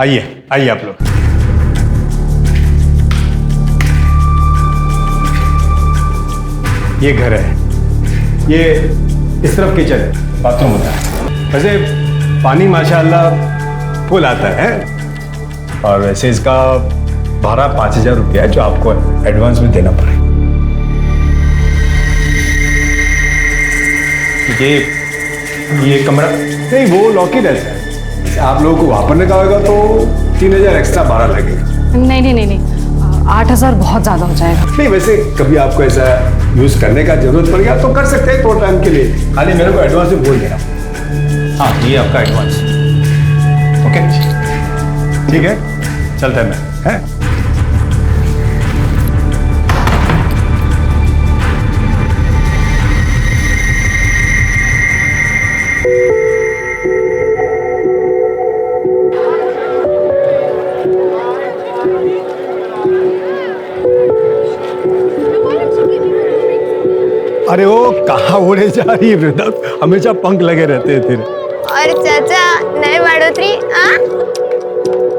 आइए आइए आप लोग। ये घर है, ये इस तरफ किचन बाथरूम होता है। वैसे पानी माशाल्लाह फुल आता है और वैसे इसका भाड़ा 5,000 रुपया है जो आपको एडवांस में देना पड़ेगा। ये कमरा नहीं, वो लॉक ही रहता है। आप लोगों को वापरने का होगा तो 3,000 एक्स्ट्रा भाड़ा लगेगा। नहीं, 8,000 बहुत ज्यादा हो जाएगा। नहीं, वैसे कभी आपको ऐसा यूज करने का जरूरत पड़ गया तो कर सकते हैं, थोड़ा टाइम के लिए। खाली मेरे को एडवांस में बोल देना। हाँ, ये आपका एडवांस। ओके, ठीक है, चलता है मैं, है? अरे वो कहाँ उड़े जा रही है वृंदा, हमेशा पंख लगे रहते हैं तेरे। और चाचा नए बढ़ोतरी।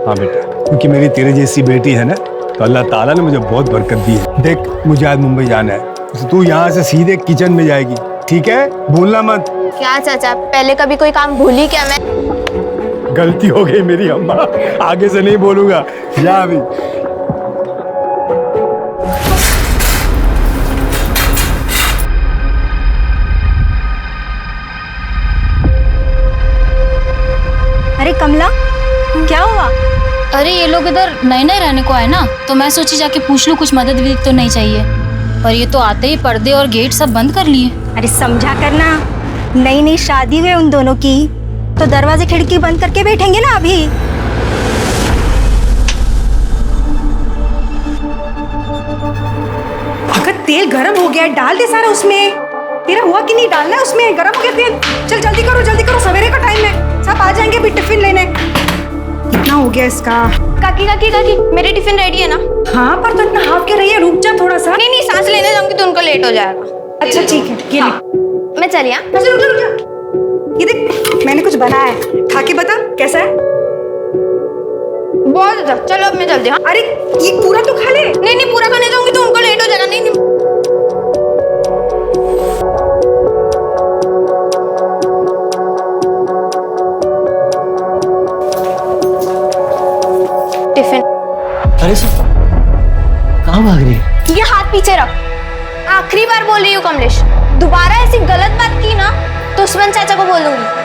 हाँ बेटा, क्योंकि मेरी तेरे जैसी बेटी है ना, तो अल्लाह ताला ने मुझे बहुत बरकत दी है। देख, मुझे आज मुंबई जाना है, तो तू यहाँ से सीधे किचन में जाएगी, ठीक है? भूलना मत। क्या चाचा, पहले कभी कोई काम भूली क्या मैं? गलती हो गई मेरी अम्मा, आगे से नहीं बोलूंगा। जा अभी। अरे कमला, क्या हुआ? अरे ये लोग इधर नए नए रहने को आए ना, तो मैं सोची जाके पूछ लूं कुछ मदद भी तो नहीं चाहिए। पर ये तो आते ही पर्दे और गेट सब बंद कर लिए। अरे समझा करना, नई नई शादी हुई उन दोनों की, तो दरवाजे खिड़की बंद करके बैठेंगे ना अभी। अगर तेल गरम हो गया, डाल दे सारा उसमें। तेरा हुआ कि नहीं डालना है उसमें? गरम हो गया तेल। चल जल्दी करो, सवेरे का टाइम है, सब आ जाएंगे अभी टिफिन लेने। कितना हो गया इसका? काकी, मेरी टिफिन रेडी है ना? हाँ, पर तो इतना हाफ के रही है, रुक जा थोड़ा सा। नहीं, सांस लेने जाऊंगी तो उनको लेट हो जाएगा। अच्छा ठीक है, ये हाँ। मैं चलिए। अच्छा रुक जा। ये देख, मैंने कुछ बनाया है, खा के बता कैसा है। बहुत अच्छा, चलो अब मैं जल्दी। हाँ, अरे ये पूरा तो खा ले। नहीं, पूरा खाने जाऊंगी तो उनको लेट हो जाएगा। नहीं। टिफिन। अरे सर, कहाँ भाग रही है? ये हाथ पीछे रख। आखिरी बार बोल रही हूँ कमलेश, दोबारा ऐसी गलत बात की ना तो उस्मान चाचा को बोल दूंगी।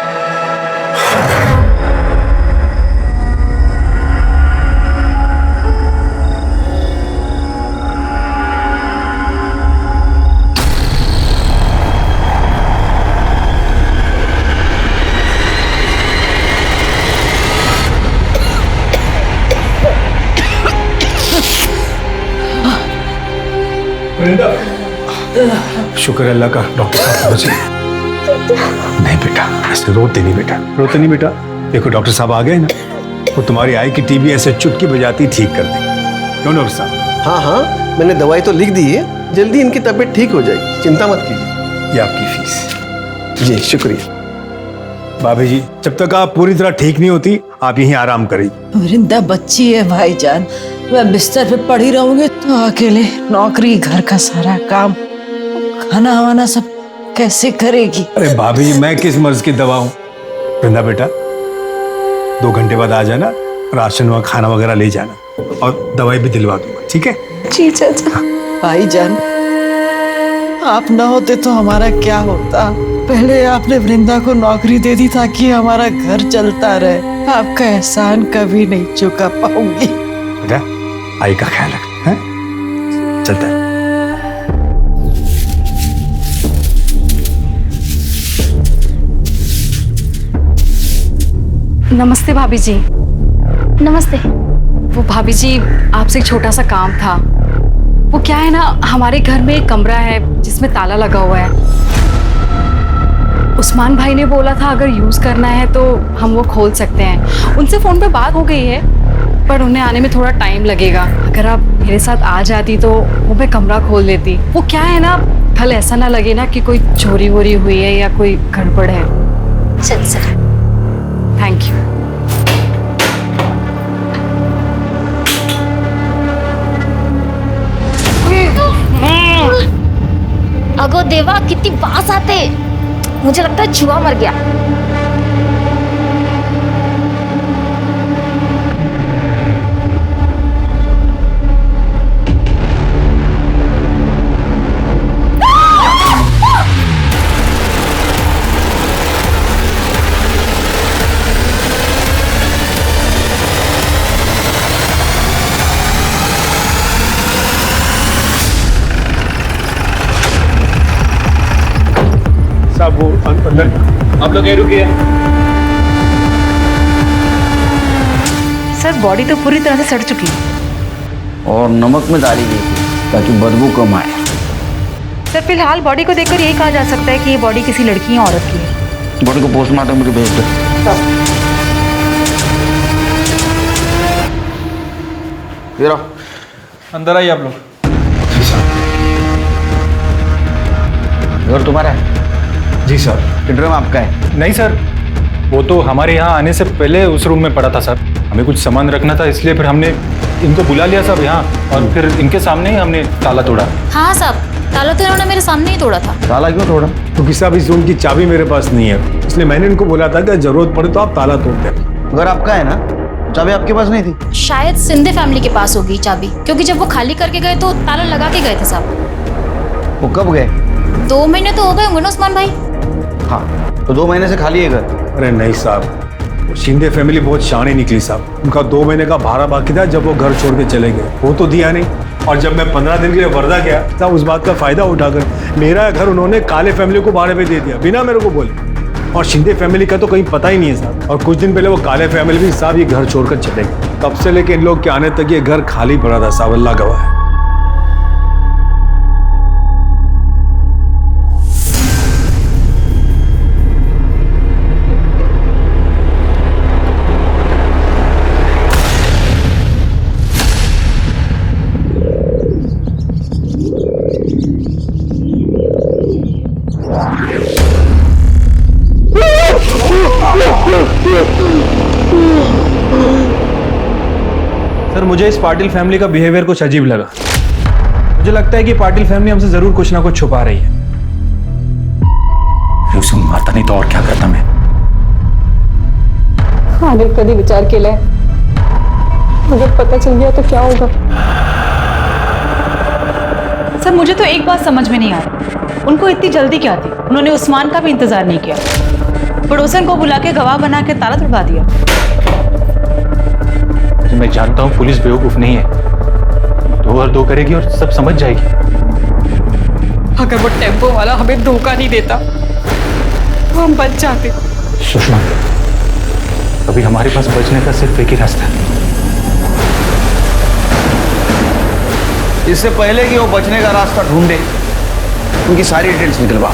शुक्र है अल्लाह का, डॉक्टर साहब पहुंचे। नहीं बेटा, ऐसे रोते नहीं बेटा। देखो डॉक्टर साहब आ गए ना, वो तुम्हारी आई की टीबी ऐसे चुटकी बजाती ठीक कर देंगे। क्यों डॉक्टर साहब? हाँ, मैंने दवाई तो लिख दी है, जल्दी इनकी तबीयत ठीक हो जाएगी, चिंता मत कीजिए। ये आपकी फीस। जी शुक्रिया। भाभी जी, जब तक आप पूरी तरह ठीक नहीं होती, आप यहीं आराम करिए। वृंदा बच्ची है भाईजान, मैं बिस्तर पे पड़ी रहूंगी तो अकेले नौकरी, घर का सारा काम, खाना वाना सब कैसे करेगी? अरे भाभी जी, मैं किस मर्ज की दवा हूँ? वृंदा बेटा, 2 घंटे बाद आ जाना, राशन व खाना वगैरह ले जाना और दवाई भी दिलवा दूंगा, ठीक है? जी चाचा। भाईजान, आप ना होते तो हमारा क्या होता? पहले आपने वृंदा को नौकरी दे दी ताकि हमारा घर चलता रहे। आपका एहसान कभी नहीं चुका पाऊंगी। बेटा, आई का ख्याल रख, हैं? चलता है। नमस्ते भाभी जी। नमस्ते। वो भाभी जी, आपसे एक छोटा सा काम था। वो क्या है ना, हमारे घर में एक कमरा है जिसमें ताला लगा हुआ है। उस्मान भाई ने बोला था अगर यूज करना है तो हम वो खोल सकते हैं। उनसे फोन पे बात हो गई है, पर उन्हें आने में थोड़ा टाइम लगेगा। अगर आप मेरे साथ आ जाती तो वो मैं कमरा खोल देती। वो क्या है ना, कल ऐसा ना लगे ना कि कोई चोरी वोरी हुई है या कोई गड़बड़ है। चल। Thank you. देवा, कितनी बास आते। मुझे लगता है चूहा मर गया। साहब वो अंदर, आप लोग यहीं रुकिए। सर बॉडी तो पूरी तरह से सड़ चुकी है और नमक में डाली गई थी ताकि बदबू कम आए। सर फिलहाल बॉडी को देखकर यही कहा जा सकता है कि ये बॉडी किसी लड़की या औरत की है। बॉडी को पोस्टमार्टम के भेज दो। ये रहो, अंदर आइए आप लोग। घर तुम्हारा है? जी सर। बेडरूम आपका है? नहीं सर, वो तो हमारे यहाँ आने से पहले उस रूम में पड़ा था सर। हमें कुछ सामान रखना था, इसलिए फिर हमने इनको बुला लिया सब यहाँ, और फिर इनके सामने ही हमने ताला तोड़ा। हाँ साहब, ताला तो इन्होंने मेरे सामने ही तोड़ा था। ताला क्यों तोड़ा? क्योंकि साहब इस रूम की चाबी मेरे पास नहीं है, इसलिए मैंने इनको बोला था कि जरूरत पड़े तो आप ताला तोड़ दें। घर आपका है ना? चाबी आपके पास नहीं थी? शायद सिंधे फैमिली के पास होगी चाबी, क्योंकि जब वो खाली करके गए तो ताला लगा के गए थे साहब। वो कब गए? 2 महीने तो हो गए होंगे ना उस्मान भाई। हाँ, तो 2 महीने से खाली है घर? अरे नहीं साहब, शिंदे फैमिली बहुत शानी निकली साहब। उनका 2 महीने का भाड़ा बाकी था जब वो घर छोड़ के चले गए, वो तो दिया नहीं। और जब मैं 15 दिन के लिए वर्धा गया तब उस बात का फायदा उठाकर मेरा घर उन्होंने काले फैमिली को भाड़े पे दे दिया बिना मेरे को बोले। और शिंदे फैमिली का तो कहीं पता ही नहीं है साहब। और कुछ दिन पहले वो काले फैमिली भी साहब ये घर छोड़कर चले गए। तब से लेके इन लोग के आने तक ये घर खाली पड़ा था साहब, अल्लाह गवाह है। सर मुझे इस पाटिल फैमिली का बिहेवियर कुछ अजीब लगा। मुझे लगता है कि पाटिल फैमिली हमसे जरूर कुछ ना कुछ छुपा रही है। उसे मारता नहीं तो और क्या करता मैं। आदिल कभी विचार केलाय, अगर पता चल गया तो क्या होगा? सर मुझे तो एक बात समझ में नहीं आ रही, उनको इतनी जल्दी क्या थी? उन्होंने उस्मान का भी इंतजार नहीं किया, पड़ोसन को बुला के गवाह बना के ताला तुड़वा दिया। मैं जानता हूँ पुलिस बेवकूफ नहीं है, 2 और 2 करेगी और सब समझ जाएगी। अगर वो टेम्पो वाला हमें धोखा नहीं देता तो हम बच जाते। सुषमा, अभी हमारे पास बचने का सिर्फ एक ही रास्ता है। इससे पहले कि वो बचने का रास्ता ढूंढे, उनकी सारी डिटेल्स निकलवा।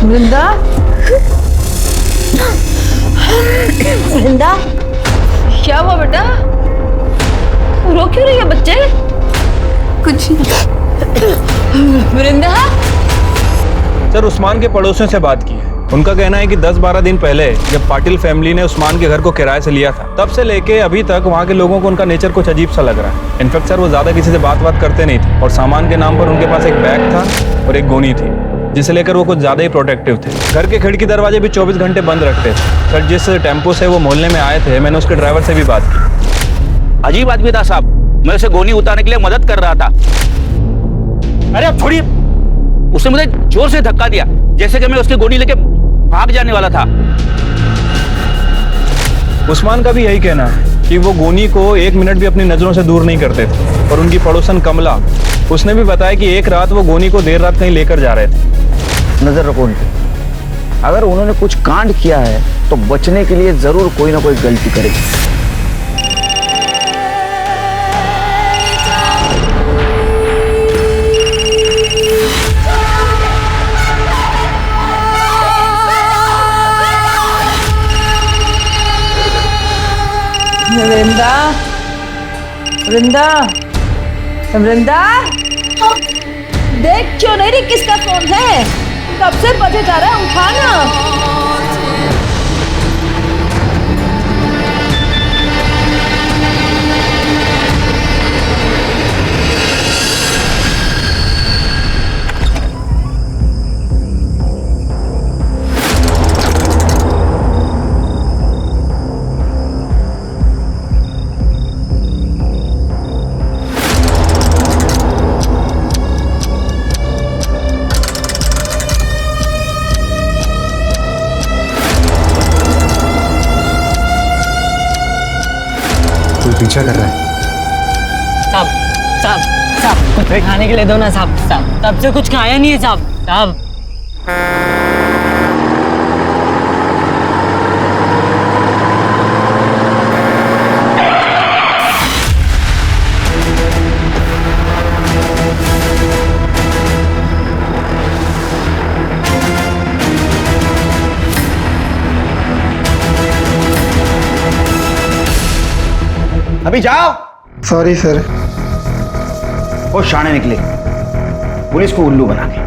वृंदा, वृंदा, क्या हुआ बेटा? रो क्यों रही है बच्चे? कुछ वृंदा। सर उस्मान के पड़ोसियों से बात की है, उनका कहना है कि 10-12 दिन पहले जब पाटिल फैमिली ने उस्मान के घर को किराए से लिया था, तब से लेके अभी तक वहाँ के लोगों को उनका नेचर कुछ अजीब सा लग रहा है। इनफैक्ट सर वो ज्यादा किसी से बात करते नहीं थे, और सामान के नाम पर उनके पास एक बैग था और एक गोनी थी, जिसे लेकर वो कुछ ज्यादा ही प्रोटेक्टिव थे। घर के खिड़की दरवाजे भी 24 घंटे बंद रखते थे। सर जिस टेम्पो से वो मोहल्ले में आए थे, मैंने उसके ड्राइवर से भी बात की। अजीब आदमी था साहब, मैं उसे गोनी उतारने के लिए मदद कर रहा था। अरे अब छोड़िए, उसने मुझे जोर से धक्का दिया, जैसे कि मैं उसकी गोनी लेके भाग जाने वाला था। उस्मान का भी यही कहना है कि वो गोनी को 1 मिनट भी अपनी नजरों से दूर नहीं करते थे। और उनकी पड़ोसन कमला, उसने भी बताया कि एक रात वो गोनी को देर रात कहीं लेकर जा रहे थे। नजर रखो उन पे। अगर उन्होंने कुछ कांड किया है तो बचने के लिए जरूर कोई ना कोई गलती करेगी। वृंदा, वृंदा, वृंदा, देख क्यों नहीं रही किसका फोन है? कब से बजे जा रहा है, उठाना। पीछा कर रहा है। साहब कुछ खाने के लिए दो ना साहब। तब से कुछ खाया नहीं है साहब। अभी जाओ। Sorry sir. वो शाणे निकले पुलिस को उल्लू बना के।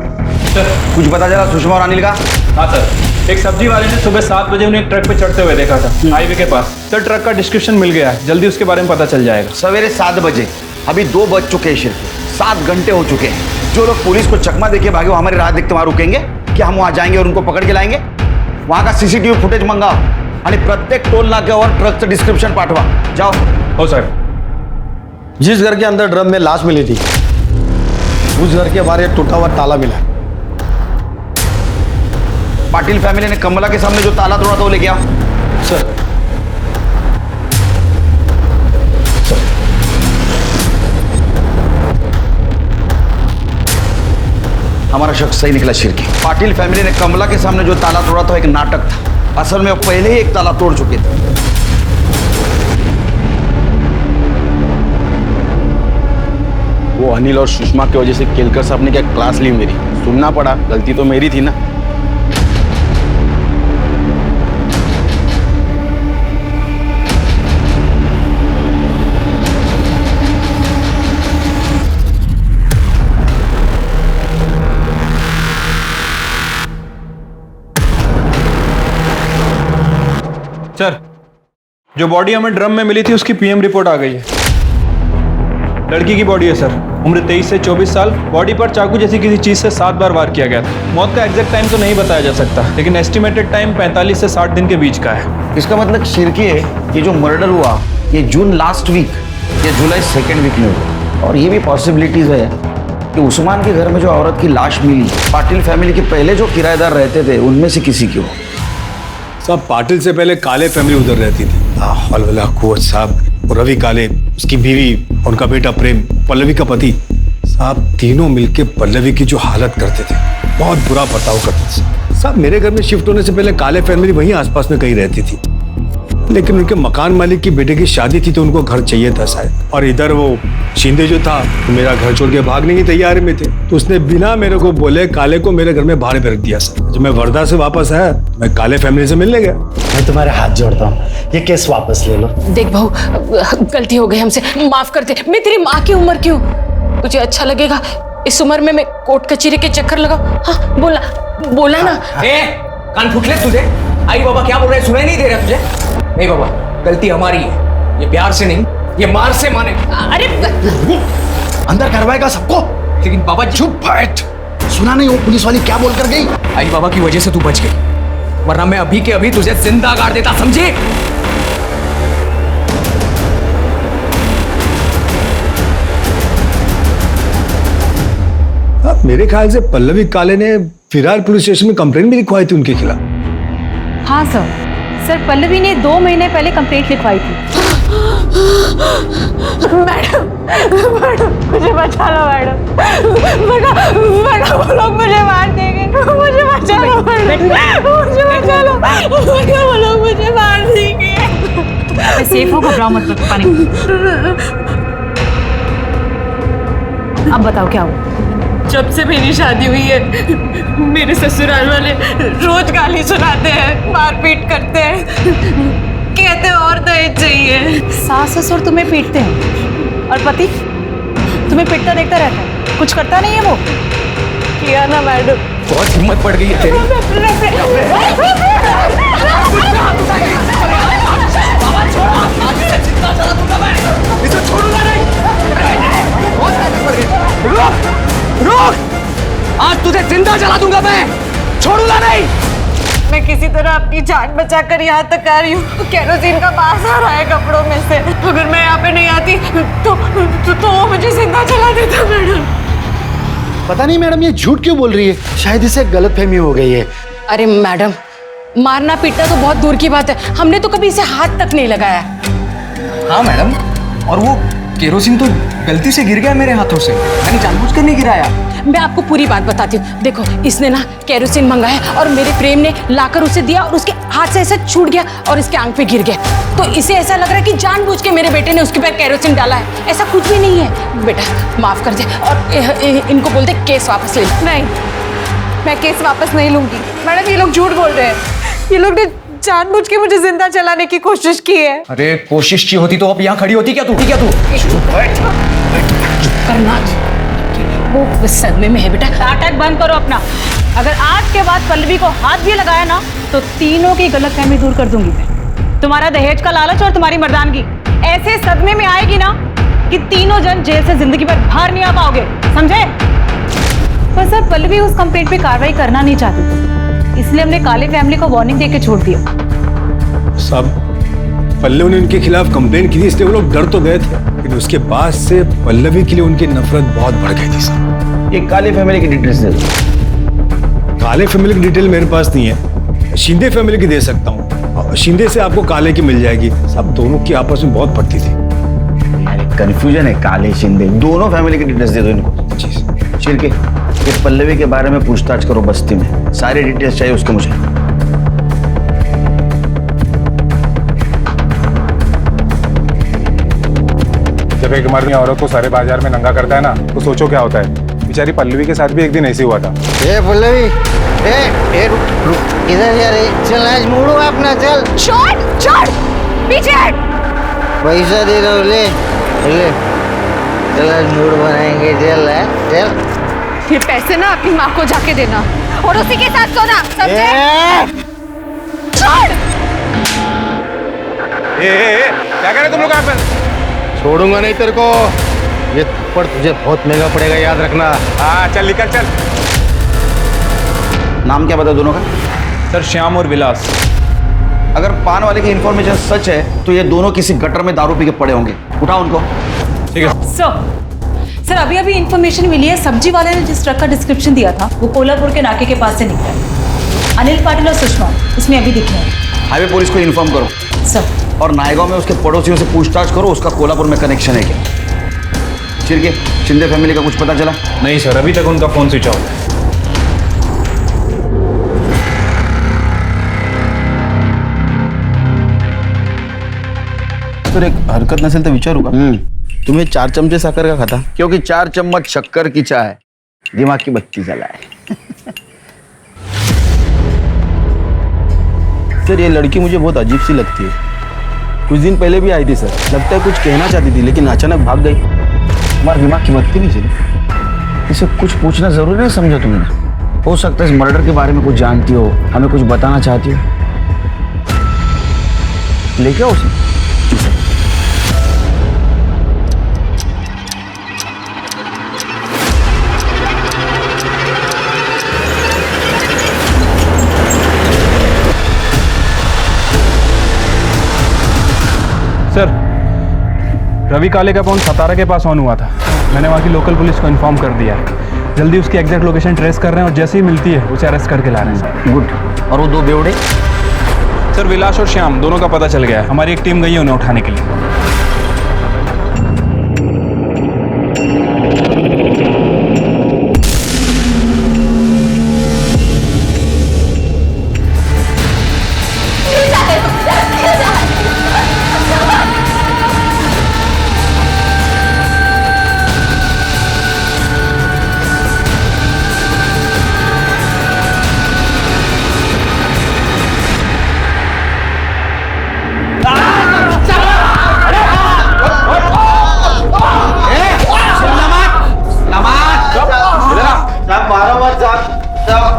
कुछ पता चला सुषमा और अनिल का? हाँ सर, एक सब्जी वाले ने सुबह 7 बजे उन्हें एक ट्रक पे चढ़ते हुए देखा था हाईवे के पास। सर ट्रक का डिस्क्रिप्शन मिल गया है, जल्दी उसके बारे में पता चल जाएगा। सवेरे 7 बजे, अभी 2 बज चुके हैं शिरके, 7 घंटे हो चुके हैं। जो लोग पुलिस को चकमा देके भागे वो हमारी राह देखते वहां रुकेंगे? क्या हम वहां जाएंगे और उनको पकड़ के लाएंगे? वहां का सीसीटीवी फुटेज मंगाओ आणि प्रत्येक टोल नाक्यावर ट्रकचं डिस्क्रिप्शन पाठवा। जाओ। हो सर। जिस घर के अंदर ड्रम में लाश मिली थी उस घर के बाहर एक टूटा हुआ ताला मिला। पाटिल फैमिली ने कमला के सामने जो ताला तोड़ा था वो लेके आओ। सर। हमारा शख्स सही निकला शिरके। पाटिल फैमिली ने कमला के सामने जो ताला तोड़ा था एक नाटक था। असल में वो पहले ही एक ताला तोड़ चुके थे। वो अनिल और सुषमा की वजह से केलकर साहब ने क्या क्लास ली मेरी। सुनना पड़ा, गलती तो मेरी थी ना। सर, जो बॉडी हमें ड्रम में मिली थी उसकी पीएम रिपोर्ट आ गई है। लड़की की बॉडी है सर, उम्र 23 से 24 साल। बॉडी पर चाकू जैसी किसी चीज से 7 बार वार किया गया था। मौत का एग्जैक्ट टाइम तो नहीं बताया जा सकता, लेकिन एस्टिमेटेड टाइम 45 से 60 दिन के बीच का है। इसका मतलब शिरके ये जो मर्डर हुआ ये जून लास्ट वीक या जुलाई 2nd वीक में हुआ। और ये भी पॉसिबिलिटीज है कि उस्मान के घर में जो औरत की लाश मिली पाटिल फैमिली के पहले जो किराएदार रहते थे उनमें से किसी की हो। साहब पाटिल से पहले काले फैमिली उधर रहती थी। हलवला कुवत साहब और रवि काले, उसकी बीवी, उनका बेटा प्रेम, पल्लवी का पति। साहब तीनों मिलके पल्लवी की जो हालत करते थे, बहुत बुरा बर्ताव करते थे। साहब मेरे घर में शिफ्ट होने से पहले काले फैमिली वहीं आसपास में कहीं रहती थी, लेकिन उनके मकान मालिक की बेटे की शादी थी तो उनको घर चाहिए था शायद। और इधर वो शिंदे जो था तो मेरा घर छोड़ के भागने की तैयारी में थे, तो उसने बिना मेरे को बोले काले को मेरे घर में भाड़े पे रख दिया। सर जब मैं वर्धा से वापस आया मैं काले फैमिली से मिलने गया। मैं तुम्हारे हाथ जोड़ता हूँ, ये केस वापस ले लो। देख बहू, गलती हो गई हमसे, माफ कर दे। मैं तेरी माँ की उम्र की हूँ, तुझे अच्छा लगेगा इस उम्र में मैं कोर्ट कचहरी के चक्कर लगाऊं? हाँ बोला ना। कान फूट ले तुझे। आई बाबा क्या बोल रहे हैं, सुनाई नहीं दे रहा तुझे? नहीं बाबा, गलती हमारी है, ये प्यार से नहीं ये मार से माने। अरे अंदर करवाएगा सबको। लेकिन बाबा चुप बैठ। सुना नहीं वो पुलिस वाली क्या बोल कर गई? आई बाबा की वजह से तू बच गई, वरना मैं अभी के अभी तुझे जिंदा गाड़ देता, समझे? मेरे ख्याल से पल्लवी काले ने फिरार पुलिस स्टेशन में कंप्लेंट भी लिखवाई थी उनके खिलाफ। हाँ सर पल्लवी ने 2 महीने पहले कंप्लेंट लिखवाई थी। मैडम मुझे बचा लो मैडम, वो लोग मुझे मार देंगे, मुझे बचा लो मैडम, मुझे बचा लो, वो लोग मुझे मार देंगे। सेफ हो, घबराओ मत, पानी। अब बताओ क्या हुआ? जब से मेरी शादी हुई है मेरे ससुराल वाले रोज गाली सुनाते हैं, मारपीट करते हैं, कहते हैं और दहेज चाहिए। सास ससुर तुम्हें पीटते हैं और पति तुम्हें पिटता देखता रहता है, कुछ करता नहीं है वो? किया ना मैडम। बहुत हिम्मत पड़ गई है तेरी। रुक! आज तुझे जिंदा जला दूंगा मैं, छोड़ूंगा नहीं। मैं किसी तरह अपनी जान बचाकर यहाँ तक आ रही हूँ। केरोसिन का बास आ रहा है कपड़ों में से। अगर मैं यहाँ पे नहीं आती तो वो मुझे जिंदा जला देता मैडम। पता नहीं मैडम ये झूठ क्यों बोल रही है, शायद इसे गलतफहमी हो गई है। अरे मैडम, मारना पीटना तो बहुत दूर की बात है, हमने तो कभी इसे हाथ तक नहीं लगाया। हाँ मैडम, और वो केरोसिन तो गलती से गिर गया मेरे हाथों से, मैंने जानबूझ कर नहीं गिराया। मैं आपको पूरी बात बताती हूँ। देखो, इसने ना केरोसिन मंगाया और मेरे प्रेम ने लाकर उसे दिया और उसके हाथ से ऐसा छूट गया और इसके आंख पे गिर गया। तो इसे ऐसा लग रहा है कि जानबूझ के मेरे बेटे ने उसके पैर केरोसिन डाला है। ऐसा कुछ भी नहीं है। बेटा माफ कर दे और इनको बोल दे केस वापस ले। नहीं, मैं केस वापस नहीं लूंगी। मैडम, ये लोग झूठ बोल रहे हैं। ये लोग ने जानबूझ के मुझे जिंदा जलाने की कोशिश की है। अरे कोशिश की होती तो अब यहाँ खड़ी होती क्या तू? करना वो सदमे में है बेटा। नाटक बंद करो अपना। अगर आज के बाद पल्लवी को हाथ भी लगाया ना तो तीनों की गलतफहमी दूर कर दूंगी मैं। तुम्हारा दहेज का लालच और तुम्हारी मर्दानगी ऐसे सदमे में आएगी ना कि तीनों जन जेल से जिंदगी भर बाहर नहीं आ पाओगे, समझे? पर सर, पल्लवी उस कंप्लेंट पे कार्रवाई करना नहीं चाहती थी, इसलिए हमने काले फैमिली को वार्निंग देके छोड़ दिया। सब पल्लवी ने उनके खिलाफ कंप्लेंट की थी, इसलिए वो लोग डर तो गए थे, लेकिन उसके बाद से पल्लवी के लिए उनकी नफरत बहुत बढ़ गई थी साहब। ये काले फैमिली की डिटेल्स दे दो। काले फैमिली की डिटेल मेरे पास नहीं है, शिंदे फैमिली की दे सकता हूँ। शिंदे से आपको काले की मिल जाएगी। सब दोनों की आपस में बहुत पड़ती थी। कंफ्यूजन है, काले शिंदे दोनों फैमिली की डिटेल्स दे दो इनको। शिरके, ये पल्लवी के बारे में पूछताछ करो बस्ती में, सारी डिटेल्स चाहिए उसके मुझे। जब एक मर्द औरत को सारे बाजार में नंगा करता है ना, तो सोचो क्या होता है। बेचारी पल्लवी के साथ भी एक दिन ऐसे हुआ था। ए पल्लवी, ए रुक इधर जा रे, चल आज मुड़ो अपना, चल। छोड़ पीछे हट। पैसा दे दो, ले ले, चल आज मूड बनाएंगे, चल चल। ये पैसे ना अपनी माँ को जाके देना और उसी के साथ सोना, समझे? छोड़। क्या कह रहे तुम लोग यहाँ पर? छोड़ूंगा नहीं तेरे को। ये थप्पड़ तुझे बहुत महंगा पड़ेगा, याद रखना। हाँ चल निकल चल। नाम क्या बता दोनों का? सर श्याम और विलास। अगर पान वाले की इंफॉर्मेशन सच है तो ये दोनों किसी गटर में दारू पी के पड़े होंगे। उठाओ उनको। ठीक है सर, अभी इंफॉर्मेशन मिली है, सब्जी वाले ने जिस ट्रक का डिस्क्रिप्शन दिया था वो कोल्हापुर के नाके के पास से निकला है। अनिल पाटिल और सुषमा उसमें अभी दिखे हैं। हाईवे पुलिस को इन्फॉर्म करो सर। और नायगांव में उसके पड़ोसियों से पूछताछ करो, उसका कोल्हापुर में कनेक्शन है क्या। चिरके, शिंदे फैमिली का कुछ पता चला? नहीं सर, अभी तक उनका फोन स्विच ऑफ है। तर एक हरकत नसेल तर विचारू का? तुम्ही 4 चमचे साखर का खाता? क्योंकि 4 चम्मच शक्कर की चाय दिमाग की बत्ती जलाए। सर ये लड़की मुझे बहुत अजीब सी लगती है। कुछ दिन पहले भी आई थी सर, लगता है कुछ कहना चाहती थी लेकिन अचानक भाग गई। तुम्हारे दिमाग की बत्ती नहीं चली? इसे कुछ पूछना जरूरी नहीं समझा तुमने? हो सकता है इस मर्डर के बारे में कुछ जानती हो, हमें कुछ बताना चाहती हो। लेके आओ उसे। सर, रवि काले का फोन सतारा के पास ऑन हुआ था। मैंने वहाँ की लोकल पुलिस को इन्फॉर्म कर दिया है। जल्दी उसकी एग्जैक्ट लोकेशन ट्रेस कर रहे हैं और जैसे ही मिलती है उसे अरेस्ट करके ला रहे हैं सर। गुड। और वो 2 बेवड़े? सर विलास और श्याम दोनों का पता चल गया है। हमारी एक टीम गई है उन्हें उठाने के लिए।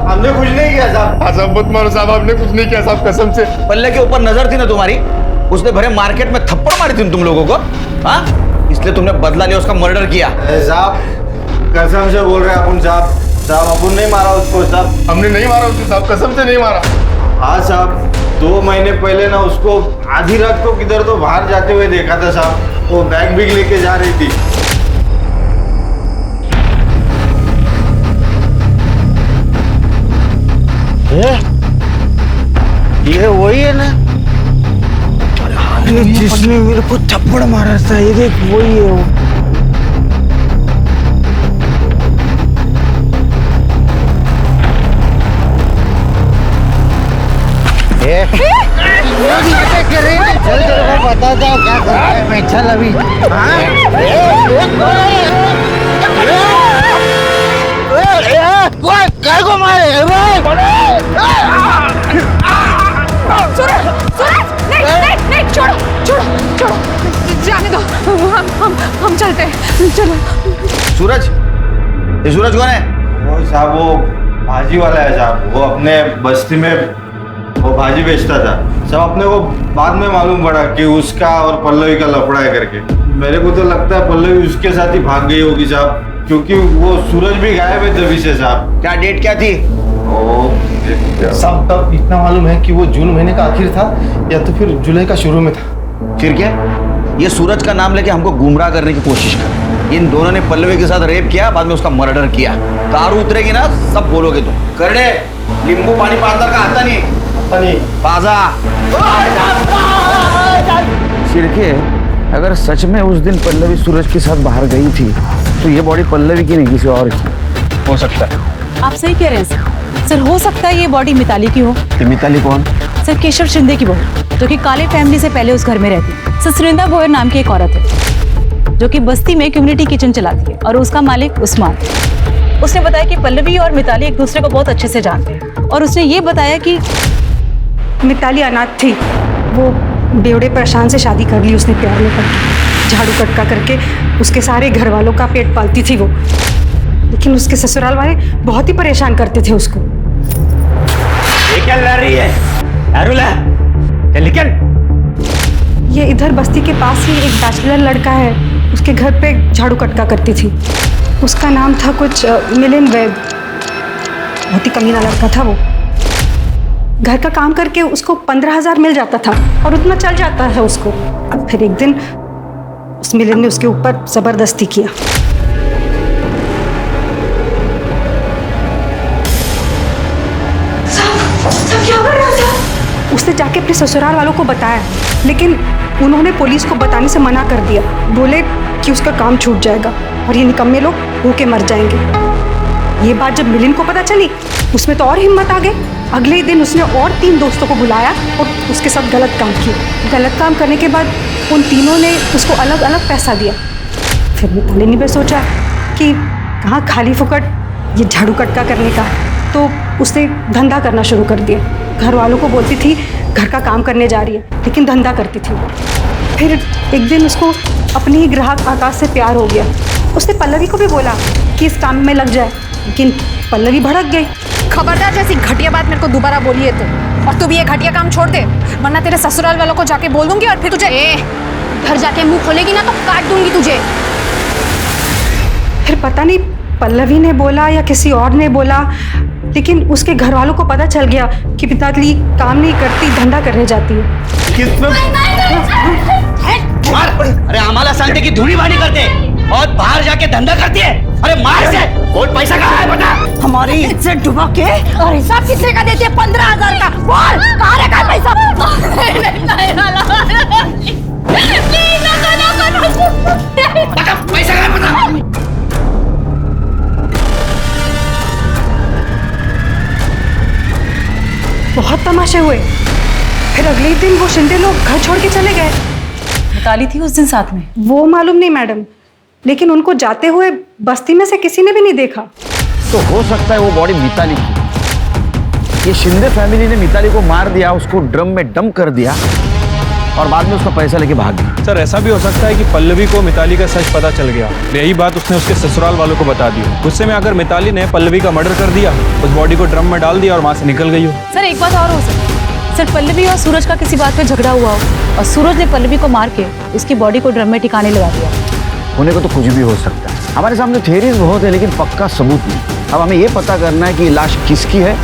हमने कुछ नहीं किया साहब। साहब मत मारो साहब, हमने कुछ नहीं किया साहब, कसम से। पल्ले के ऊपर नजर थी ना तुम्हारी, उसने भरे मार्केट में थप्पड़ मारी थी तुम लोगों को, हाँ? इसलिए तुमने बदला लिया, उसका मर्डर किया। साहब कसम से बोल रहे अपन साहब। साहब अपन नहीं मारा उसको साहब। हमने नहीं मारा उसको साहब, कसम से नहीं मारा। हाँ साहब, 2 महीने पहले ना उसको आधी रात को किधर तो बाहर जाते हुए देखा था साहब। वो बैग भी लेके जा रही थी। ये वही है ना? जिसने मेरे को थप्पड़ मारा था, ये देख वही है वो। चल तेरे को बताता हूँ क्या करना है मैं। चल अभी। काय को मारे? नहीं, छोड़ो, जाने दो, हम चलते हैं, चलो। सूरज, ये सूरज कौन है? वो साहब वो भाजी वाला है साहब, वो अपने बस्ती में वो भाजी बेचता था। सब अपने को बाद में मालूम पड़ा कि उसका और पल्लवी का लफड़ा है करके। मेरे को तो लगता है पल्लवी उसके साथ ही भाग गई होगी साहब, क्योंकि वो सूरज भी गायब है तभी से साहब। क्या डेट क्या थी? साहब तब इतना मालूम है कि वो जून महीने का आखिर था या तो फिर जुलाई का शुरू में था। फिर क्या? ये सूरज का नाम लेके हमको गुमराह करने की कोशिश कर। इन दोनों ने पल्लवी के साथ रेप किया, बाद में उसका मर्डर किया। कार उतरेगी ना सब बोलोगे तुम। करड़े नींबू पानी पाता का आता नहीं बाजा। सिरके, अगर सच में उस दिन पल्लवी सूरज के साथ बाहर गई थी तो ये बॉडी पल्लवी की नहीं किसी और की हो सकता है। आप सही कह रहे हैं सर, हो सकता है ये बॉडी मिताली की हो। तो मिताली कौन? सर केशव शिंदे की बहू, जो कि काले फैमिली से पहले उस घर में रहती। सर सुरिंदा भोयर नाम की एक औरत है जो कि बस्ती में कम्युनिटी किचन चलाती है और उसका मालिक उस्मान। उसने बताया कि पल्लवी और मिताली एक दूसरे को बहुत अच्छे से जानते हैं और उसने ये बताया कि मिताली अनाथ थी, वो बेवड़े परेशान से शादी कर ली उसने प्यार में करके। झाड़ू कटका करके उसके सारे घर वालों का पेट पालती थी वो, लेकिन उसके ससुराल वाले बहुत ही परेशान करते थे उसको। ये क्या लड़ रही है? अरुला, चल निकल। ये इधर बस्ती के पास ही एक बैचलर लड़का है, उसके घर पे झाड़ू कटका करती थी। उसका नाम था कुछ मिलिन वैद। बहुत ही कमीना लड़का था वो। घर का काम करके उसको 15,000 मिल जाता था और उतना चल जाता है उसको। फिर एक दिन उस मिलिन ने उसके ऊपर जबरदस्ती किया। क्या कर रहा था? उसने जाके अपने ससुराल वालों को बताया, लेकिन उन्होंने पुलिस को बताने से मना कर दिया। बोले कि उसका काम छूट जाएगा और ये निकम्मे लोग भूखे मर जाएंगे। ये बात जब मिलिन को पता चली, उसमें तो और हिम्मत आ गई। अगले ही दिन उसने और 3 दोस्तों को बुलाया और उसके साथ गलत काम किया। गलत काम करने के बाद उन तीनों ने उसको अलग अलग पैसा दिया। फिर मिताली ने भी सोचा कि कहाँ खाली फुकट ये झाड़ू कटका करने का, तो उसने धंधा करना शुरू कर दिया। घर वालों को बोलती थी घर का काम करने जा रही है, लेकिन धंधा करती थी। फिर एक दिन उसको अपने ही ग्राहक आकाश से प्यार हो गया। उसने पल्लवी को भी बोला कि इस काम में लग जाए, लेकिन पल्लवी भड़क गई। खबरदार, जैसी घटिया बात मेरे को दोबारा बोली है तो, और तू भी ये घटिया काम छोड़ दे, वरना तेरे ससुराल वालों को जाके बोल दूंगी और फिर तुझे घर जाके मुंह खोलेगी ना तो काट दूंगी तुझे। फिर पता नहीं पल्लवी ने बोला या किसी और ने बोला, लेकिन उसके घर वालों को पता चल गया कि मिताली काम नहीं करती, धंधा करने जाती है। किसमें? मार! अरे हमारा शांति की धूली बानी करते और बाहर जाके धंधा करती है। अरे मार से! और पैसा कहाँ है बता? हमारी इज्जत डुबा के और हिसाब कितने का देते हैं? 15,000 का। बोल कहाँ रखा पैसा? बता पैसा कहाँ है बता? बहुत तमाशे हुए। फिर अगले ही दिन वो शिंदे लोग घर छोड़ के चले गए। मिताली थी उस दिन साथ में? वो मालूम नहीं मैडम, लेकिन उनको जाते हुए बस्ती में से किसी ने भी नहीं देखा। तो हो सकता है वो बॉडी मिताली की। ये शिंदे फैमिली ने मिताली को मार दिया, उसको ड्रम में डंप कर दिया और बाद में उसका पैसा लेके भाग गया। सर ऐसा भी हो सकता है कि पल्लवी को मिताली का सच पता चल गया, यही बात उसने उसके ससुराल वालों को बता दी। गुस्से में आकर मिताली ने पल्लवी का मर्डर कर दिया, उस बॉडी को ड्रम में डाल दिया और वहां से निकल गई हो। सर एक बात और हो सकती है, सर पल्लवी और सूरज का किसी बात पे झगड़ा हुआ हो और सूरज ने पल्लवी को मार के उसकी बॉडी को ड्रम में ठिकाने लगा दिया। होने को तो कुछ भी हो सकता है। हमारे सामने थ्योरीज बहुत है, लेकिन पक्का सबूत नहीं। अब हमें ये पता करना है कि लाश किसकी है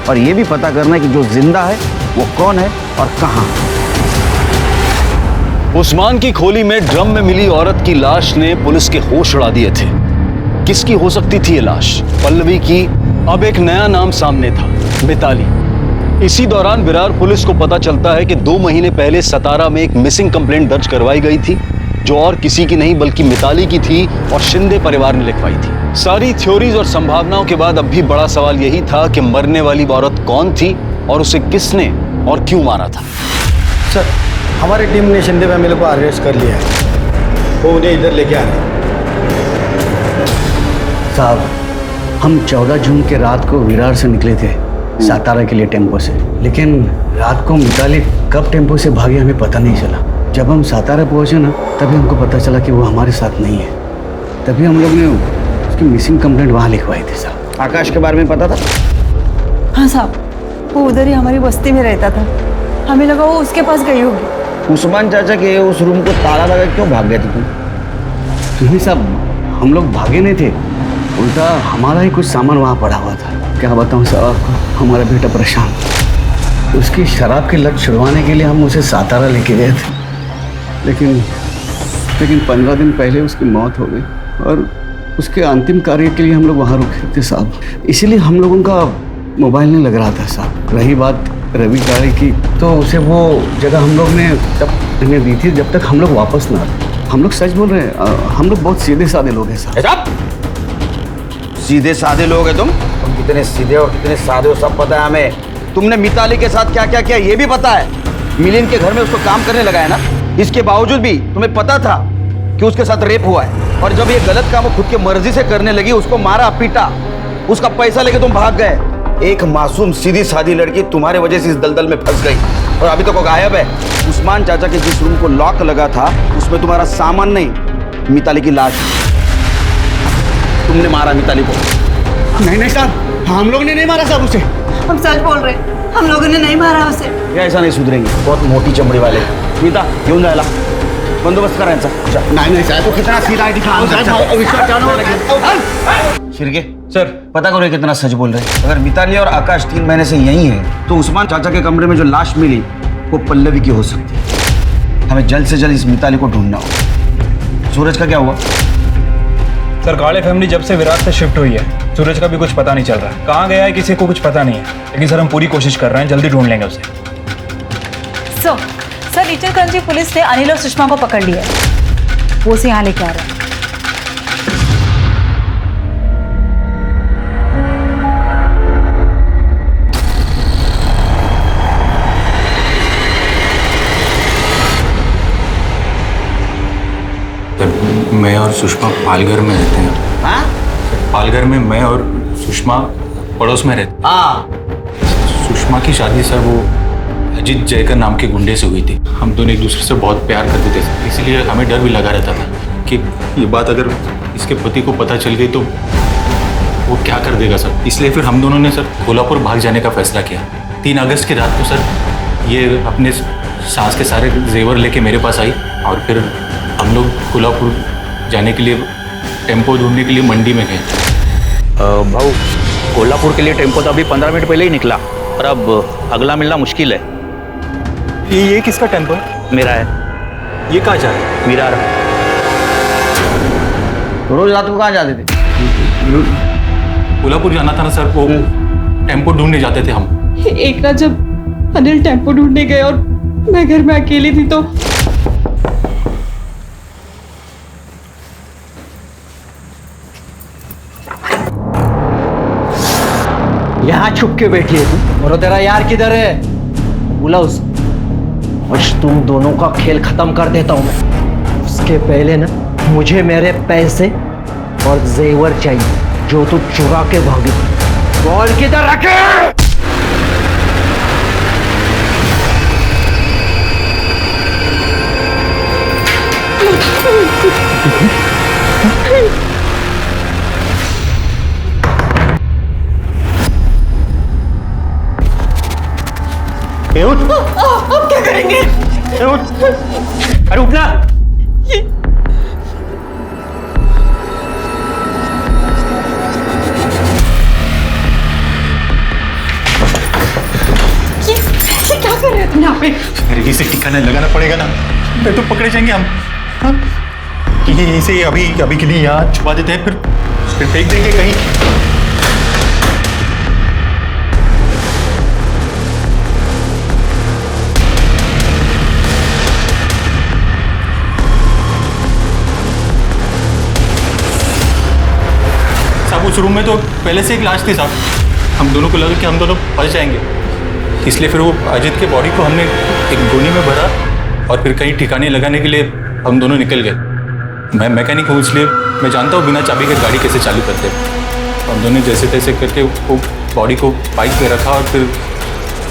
और ये भी पता करना है कि जो जिंदा है वो कौन है और कहाँ। उस्मान की खोली में ड्रम में मिली औरत की लाश ने पुलिस के होश उड़ा दिए थे। किसकी हो सकती थी ये लाश? पल्लवी की। अब एक नया नाम सामने था, मिताली। इसी दौरान विरार पुलिस को पता चलता है कि 2 महीने पहले सतारा में एक मिसिंग कंप्लेंट दर्ज करवाई गई थी, जो और किसी की नहीं बल्कि मिताली की थी और शिंदे परिवार ने लिखवाई थी। सारी थ्योरीज और संभावनाओं के बाद अब भी बड़ा सवाल यही था कि मरने वाली औरत कौन थी और उसे किसने और क्यों मारा था। सर, हमारी टीम ने शिंदे फैमिली को अरेस्ट कर लिया है, वो उन्हें इधर लेके आ रहे हैं। साहब, हम 14 जून के रात को विरार से निकले थे सातारा के लिए टेम्पो से, लेकिन रात को मिताली कब टेम्पो से भागी हमें पता नहीं चला। जब हम सातारा पहुंचे ना, तभी हमको पता चला कि वो हमारे साथ नहीं है। तभी हम लोग ने उसकी मिसिंग कंप्लेंट वहाँ लिखवाई थी साहब। आकाश के बारे में पता था? हाँ साहब, वो उधर ही हमारी बस्ती में रहता था, हमें लगा वो उसके पास गई होगी। उस्मान चाचा के उस रूम को ताला लगा क्यों भाग गए थे तुम? नहीं साहब, हम लोग भागे नहीं थे, उल्टा हमारा ही कुछ सामान वहाँ पड़ा हुआ था। क्या बताऊँ साहब आपको, हमारा बेटा परेशान, उसकी शराब की लत छुड़वाने के लिए हम उसे सातारा लेके गए थे, लेकिन 15 दिन पहले उसकी मौत हो गई और उसके अंतिम कार्य के लिए हम लोग वहाँ रुके थे साहब। इसीलिए हम लोगों का मोबाइल नहीं लग रहा था साहब। रही बात रवि गाड़ी की, तो उसे वो जगह हम लोग ने तब हमें दी थी जब तक हम लोग वापस ना आते। हम लोग सच बोल रहे हैं, हम लोग बहुत सीधे साधे लोग हैं साहब। सीधे साधे लोग हैं तुम कितने सीधे और कितने साधे हो सब पता है हमें। तुमने मिताली के साथ क्या क्या किया ये भी पता है। मिलिंद के घर में उसको काम करने लगा है ना, इसके बावजूद भी तुम्हें पता था कि उसके साथ रेप हुआ है, और जब ये गलत काम वो खुद की मर्जी से करने लगी, उसको मारा पीटा, उसका पैसा लेके तुम भाग गए। एक मासूम सीधी सादी लड़की तुम्हारे वजह से इस दलदल में फंस गई और अभी तक वो गायब है। उस्मान चाचा के जिस रूम को लॉक लगा था उसमें तुम्हारा सामान नहीं, मिताली की लाश। तुमने मारा मिताली को। नहीं साहब, हम लोग ने नहीं मारा साहब उसे। हम सच बोल रहे, हम लोगों ने नहीं मारा उसे। ये ऐसा नहीं सुधरेंगे, बहुत मोटी चमड़ी वाले। मीता घेऊन जायला बंदोबस्त करायचा। नहीं साहब, तो कितना सीधा है दिखा। शिरके सर, पता करो कितना सच बोल रहे हैं। अगर मिताली और आकाश 3 महीने से यही है तो उस्मान चाचा के कमरे में जो लाश मिली वो पल्लवी की हो सकती है। हमें जल्द से जल्द इस मिताली को ढूंढना होगा। सूरज का क्या हुआ? सर, काले फैमिली जब से विराट से शिफ्ट हुई है, सूरज का भी कुछ पता नहीं चल रहा है। कहाँ गया है किसी को कुछ पता नहीं है, लेकिन सर हम पूरी कोशिश कर रहे हैं, जल्दी ढूंढ लेंगे उसे। सर, इचलकरंजी पुलिस ने अनिल और सुषमा को पकड़ लिया है, वो से यहाँ लेके आ रहे हैं। मैं और सुषमा पालघर में रहते हैं। हाँ? पालघर में मैं और सुषमा पड़ोस में रहते। हाँ। सुषमा की शादी सर वो अजीत जयकर नाम के गुंडे से हुई थी। हम दोनों एक दूसरे से बहुत प्यार करते थे, इसीलिए हमें डर भी लगा रहता था कि ये बात अगर इसके पति को पता चल गई तो वो क्या कर देगा सर। इसलिए फिर हम दोनों ने सर कोल्हापुर भाग जाने का फैसला किया। 3 अगस्त की रात को सर ये अपने सास के सारे जेवर लेके मेरे पास आई और फिर हम लोग कोल्हापुर जाने के लिए टेम्पो ढूंढने के लिए मंडी में गए। भाऊ, कोल्हापुर के लिए टेम्पो तो अभी 15 मिनट पहले ही निकला और अब अगला मिलना मुश्किल है। ये किसका टेम्पो है? मेरा है। ये कहाँ जा रहा है? विरार। रोज रात को कहाँ जाते थे? कोल्हापुर जाना था ना सर, वो टेम्पो ढूंढने जाते थे हम। एक रात जब अनिल टेम्पो ढूंढने गए और मैं घर में अकेली थी तो यहाँ छुप के बैठी है तू, और तेरा यार किधर है? बुला उस। आज तुम दोनों का खेल खत्म कर देता हूँ मैं। उसके पहले ना मुझे मेरे पैसे और जेवर चाहिए जो तू चुरा के भागी। बॉल किधर रखे? अब क्या करेंगे? अरे उठना। ये क्या कर रहे हो तुम यहाँ पे? अरे इसे ठिकाना लगाना पड़ेगा ना, नहीं तो पकड़े जाएंगे हम। हाँ? कि इसे अभी के लिए यहाँ छुपा देते हैं, फिर फेंक देंगे कहीं। उस रूम में तो पहले से एक लाश थी साहब। हम दोनों को लगा कि हम दोनों फंस जाएंगे, इसलिए फिर वो अजित के बॉडी को हमने एक गोनी में भरा और फिर कहीं ठिकाने लगाने के लिए हम दोनों निकल गए। मैं मैकेनिक हूँ, इसलिए मैं जानता हूँ बिना चाबी के गाड़ी कैसे चालू करते। हम दोनों जैसे तैसे करके वो बॉडी को बाइक पे रखा और फिर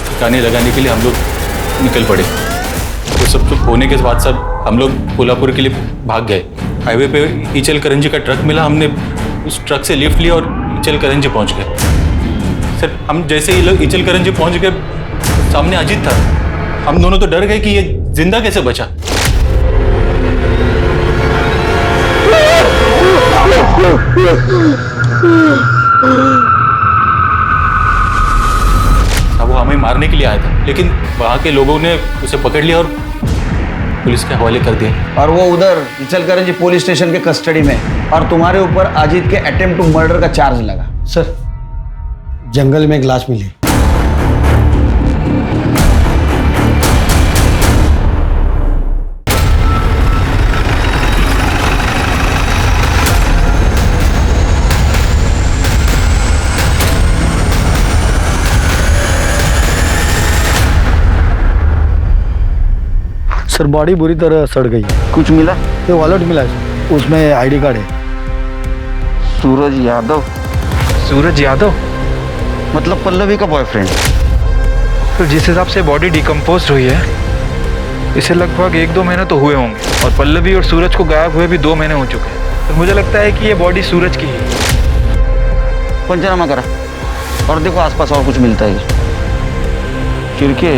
ठिकाने लगाने के लिए हम लोग निकल पड़े। तो सब कुछ होने के बाद सब हम लोग कोल्हापुर के लिए भाग गए। हाईवे पे ईचल करंजी का ट्रक मिला, हमने उस ट्रक से लिफ्ट लिया और ईचल करंजी पहुँच गए। सर हम जैसे ही लोग ईचल करंजी पहुँच गए, सामने अजित था। हम दोनों तो डर गए कि ये जिंदा कैसे बचा। अब वो हमें मारने के लिए आया था, लेकिन वहां के लोगों ने उसे पकड़ लिया और पुलिस के हवाले कर दिया। और वो उधर इचलकरंजी पुलिस स्टेशन के कस्टडी में, और तुम्हारे ऊपर अजीत के अटेम्प्ट टू मर्डर का चार्ज लगा। सर जंगल में एक लाश मिली। सर बॉडी बुरी तरह सड़ गई है। कुछ मिला? ये वॉलेट मिला है, उसमें आईडी कार्ड है। सूरज यादव? सूरज यादव मतलब पल्लवी का बॉयफ्रेंड? तो जिस हिसाब से बॉडी डिकम्पोज हुई है, इसे लगभग 1-2 महीने तो हुए होंगे, और पल्लवी और सूरज को गायब हुए भी 2 महीने हो चुके हैं। तो मुझे लगता है कि ये बॉडी सूरज की है। पंचनामा करा और देखो आसपास और कुछ मिलता है। क्योंकि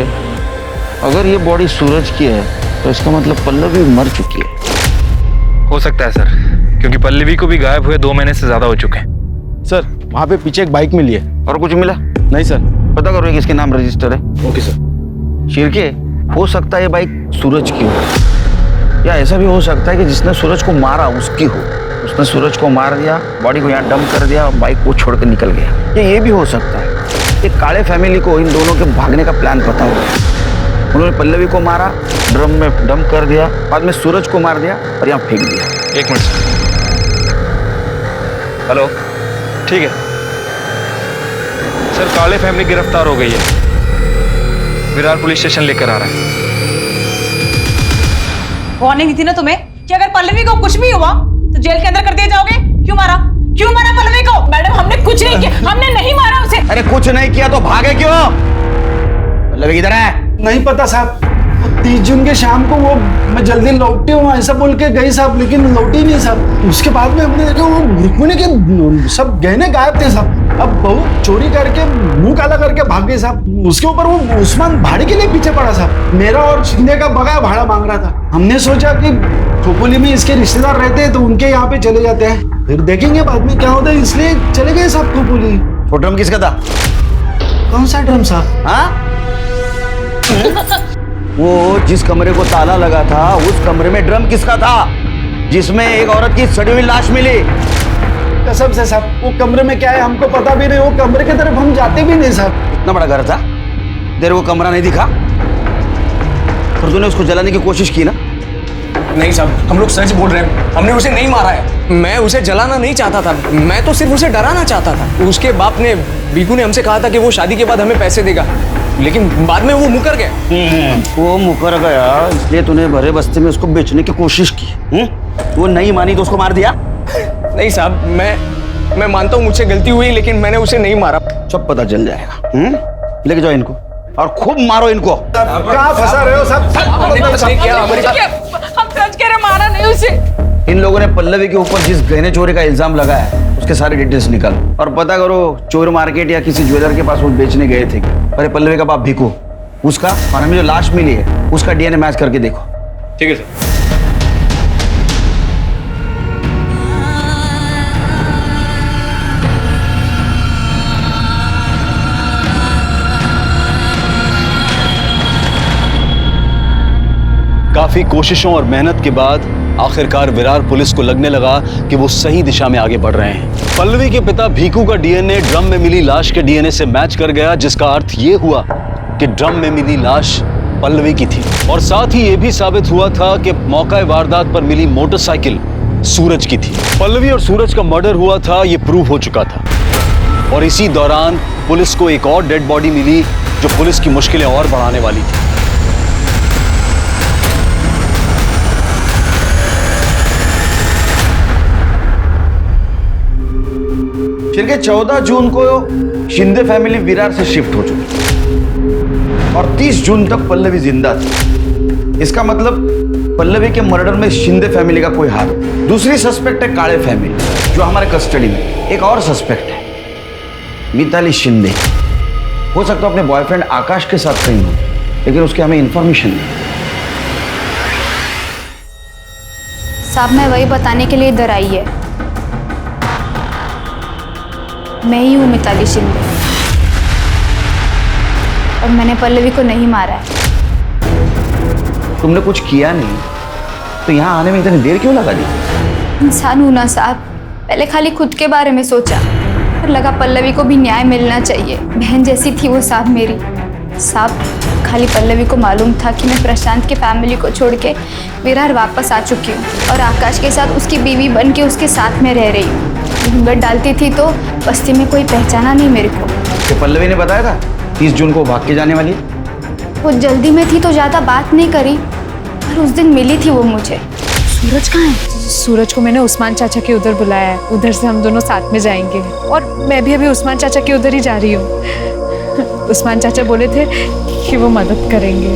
अगर ये बॉडी सूरज की है तो इसका मतलब पल्लवी मर चुकी है। हो सकता है सर, क्योंकि पल्लवी को भी गायब हुए 2 महीने से ज्यादा हो चुके हैं। सर वहाँ पे पीछे एक बाइक मिली है। और कुछ मिला? नहीं सर। पता करो किसके नाम रजिस्टर है। Okay sir. शिरके, हो सकता है ये बाइक सूरज की हो, या ऐसा भी हो सकता है कि जिसने सूरज को मारा उसकी हो। उसने सूरज को मार दिया, बॉडी को यहाँ डंप कर दिया और बाइक को छोड़ कर निकल गया। ये भी हो सकता है एक काले फैमिली को इन दोनों के भागने का प्लान पता होगा। उन्होंने पल्लवी को मारा, ड्रम में डंप कर दिया, बाद में सूरज को मार दिया और यहाँ फेंक दिया। 1 मिनट। हेलो, ठीक है सर, काले फैमिली गिरफ्तार हो गई है। विरार पुलिस स्टेशन लेकर आ रहा है। वार्निंग दी थी ना तुम्हें कि अगर पल्लवी को कुछ भी हुआ तो जेल के अंदर कर दिए जाओगे। क्यों मारा पल्लवी को? मैडम हमने कुछ नहीं किया, हमने नहीं मारा उसे। अरे कुछ नहीं किया तो भागे क्यों? पल्लवी किधर है? नहीं पता साहब, 30 जून के शाम को वो मैं जल्दी लौटी हूँ ऐसा बोल के गई साहब, लेकिन लौटी नहीं साहब। उसके बाद में हमने देखा वो रुक्मिणी के सब गहने गायब थे साहब। अब बहू चोरी करके मुंह काला करके भाग गई साहब। उसके ऊपर वो उस्मान भाड़े के लिए पीछे पड़ा साहब। मेरा और शिंदे का बगाया भाड़ा मांग रहा था। हमने सोचा कि खोपोली में इसके रिश्तेदार रहते हैं तो उनके यहाँ पे चले जाते हैं, फिर देखेंगे बाद में क्या होता है, इसलिए चले गए साहब खोपोली। वो ड्रम किसका था? कौन सा ड्रम साहब? हाँ वो जिस कमरे को ताला लगा था उस कमरे में ड्रम किसका था जिसमें एक औरत की सड़ी हुई लाश मिली? कसम से साहब वो कमरे में क्या है हमको पता भी नहीं। वो कमरे की तरफ हम जाते भी नहीं साहब। इतना बड़ा घर था, तेरे को कमरा नहीं दिखा? और तूने उसको जलाने की कोशिश की ना? नहीं साहब, हम लोग सच बोल रहे हैं, हमने उसे नहीं मारा है। मैं उसे जलाना नहीं चाहता था, मैं तो सिर्फ उसे डराना चाहता था। उसके बाप ने, बीकू ने हमसे कहा था कि वो शादी के बाद हमें पैसे देगा, लेकिन बाद में वो मुकर गया। वो मुकर गया इसलिए तूने भरे बस्ती में उसको बेचने की कोशिश की। वो नहीं मानी तो उसको मार दिया? नहीं साहब, मैं मानता हूँ मुझसे गलती हुई, लेकिन मैंने उसे नहीं मारा। सब पता चल जाएगा। लेके जाओ इनको और खूब मारो इनको। कहाँ फंसा रहे हो सब? हम सच कह रहे, मारा नहीं उसे। इन लोगों ने पल्लवी के ऊपर जिस गहने चोरी का इल्जाम लगाया है उसके सारे डिटेल्स निकालो और पता करो चोर मार्केट या किसी ज्वेलर के पास वो बेचने गए थे। अरे पल्लवी का बाप भीकू, उसका और हमें जो लाश मिली है उसका डीएनए मैच करके देखो। ठीक है सर। काफी कोशिशों और मेहनत के बाद आखिरकार विरार पुलिस को लगने लगा कि वो सही दिशा में आगे बढ़ रहे हैं। पल्लवी के पिता भीकू का डीएनए ड्रम में मिली लाश के डीएनए से मैच कर गया, जिसका अर्थ ये हुआ कि ड्रम में मिली लाश पल्लवी की थी। और साथ ही ये भी साबित हुआ था कि मौका वारदात पर मिली मोटरसाइकिल सूरज की थी। पल्लवी और सूरज का मर्डर हुआ था, ये प्रूव हो चुका था। और इसी दौरान पुलिस को एक और डेड बॉडी मिली जो पुलिस की मुश्किलें और बढ़ाने वाली थी। फिर 14 जून को शिंदे फैमिली विरार से शिफ्ट हो चुकी और 30 जून तक पल्लवी जिंदा थी। इसका मतलब पल्लवी के मर्डर में शिंदे फैमिली का कोई हाथ। दूसरी सस्पेक्ट है काले फैमिली जो हमारे कस्टडी में। एक और सस्पेक्ट है मिताली शिंदे। हो सकता है अपने बॉयफ्रेंड आकाश के साथ कहीं हो, लेकिन उसकी हमें इंफॉर्मेशन नहीं। साहब मैं वही बताने के लिए इधर आई है। मैं ही हूँ मिताली शिंदे और मैंने पल्लवी को नहीं मारा है। तुमने कुछ किया नहीं तो यहाँ आने में इतनी देर क्यों लगा दी? इंसान हूं ना साहब, पहले खाली खुद के बारे में सोचा, फिर लगा पल्लवी को भी न्याय मिलना चाहिए। बहन जैसी थी वो साहब मेरी। साहब खाली पल्लवी को मालूम था कि मैं प्रशांत के फैमिली को छोड़ के विरार वापस आ चुकी हूँ और आकाश के साथ उसकी बीवी बन के उसके साथ में रह रही हूँ। घूंघट डालती थी तो बस्ती में कोई पहचाना नहीं मेरे को। कि पल्लवी ने बताया था 30 जून को भाग के जाने वाली है। वो जल्दी में थी तो ज़्यादा बात नहीं करी, पर उस दिन मिली थी वो मुझे। सूरज कहाँ है? सूरज को मैंने उस्मान चाचा के उधर बुलाया है, उधर से हम दोनों साथ में जाएंगे। और मैं भी अभी उस्मान चाचा के उधर ही जा रही हूँ। उस्मान चाचा बोले थे कि वो मदद करेंगे।